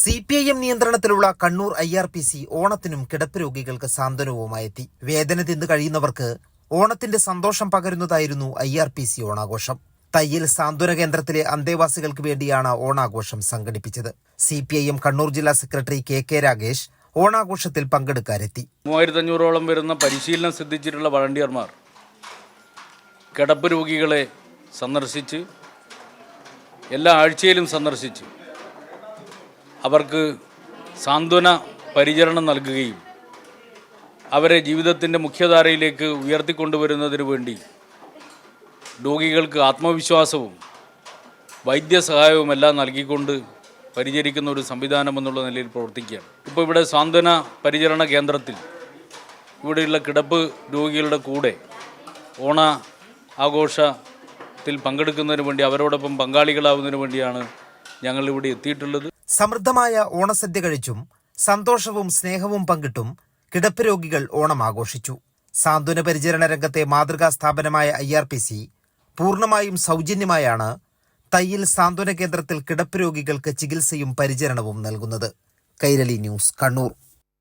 CPIM നിയന്ത്രണത്തിലുള്ള Kannur IRPC ഓണത്തിനും കിടപ്പ് രോഗികൾക്ക് സാന്ത്വനവുമായെത്തി. വേദന തിന്നു കഴിയുന്നവർക്ക് ഓണത്തിന്റെ സന്തോഷം പകരുന്നതായിരുന്നു IRPC ഓണാഘോഷം. തയ്യിൽ സാന്ത്വന കേന്ദ്രത്തിലെ അന്തേവാസികൾക്ക് വേണ്ടിയാണ് ഓണാഘോഷം സംഘടിപ്പിച്ചത്. CPIM കണ്ണൂർ ജില്ലാ സെക്രട്ടറി KK രാഗേഷ് ഓണാഘോഷത്തിൽ പങ്കെടുക്കാനെത്തി. 3500ഓളം വരുന്ന പരിശീലനം സിദ്ധിച്ചിട്ടുള്ള വളണ്ടിയർമാർ കിടപ്പ് രോഗികളെ സന്ദർശിച്ച് എല്ലാ ആഴ്ചയിലും സന്ദർശിച്ച് അവർക്ക് സാന്ത്വന പരിചരണം നൽകുകയും അവരെ ജീവിതത്തിൻ്റെ മുഖ്യധാരയിലേക്ക് ഉയർത്തിക്കൊണ്ടുവരുന്നതിന് വേണ്ടി രോഗികൾക്ക് ആത്മവിശ്വാസവും വൈദ്യസഹായവും എല്ലാം നൽകിക്കൊണ്ട് പരിചരിക്കുന്ന ഒരു സംവിധാനം എന്നുള്ള നിലയിൽ പ്രവർത്തിക്കുകയാണ്. ഇപ്പോൾ ഇവിടെ സാന്ത്വന പരിചരണ കേന്ദ്രത്തിൽ ഇവിടെയുള്ള കിടപ്പ് രോഗികളുടെ കൂടെ ഓണ ആഘോഷത്തിൽ പങ്കെടുക്കുന്നതിന് വേണ്ടി അവരോടൊപ്പം പങ്കാളികളാവുന്നതിന് വേണ്ടിയാണ് ഞങ്ങൾ ഇവിടെ എത്തിയിട്ടുള്ളത്. സമൃദ്ധമായ ഓണസദ്യ കഴിച്ചും സന്തോഷവും സ്നേഹവും പങ്കിട്ടും കിടപ്പ് രോഗികൾ ഓണം ആഘോഷിച്ചു. സാന്ത്വന പരിചരണ രംഗത്തെ മാതൃകാ സ്ഥാപനമായ IRPC പൂർണ്ണമായും സൗജന്യമായാണ് തയ്യിൽ സാന്ത്വന കേന്ദ്രത്തിൽ കിടപ്പ് രോഗികൾക്ക് ചികിത്സയും പരിചരണവും നൽകുന്നത്. കൈരളി ന്യൂസ്, കണ്ണൂർ.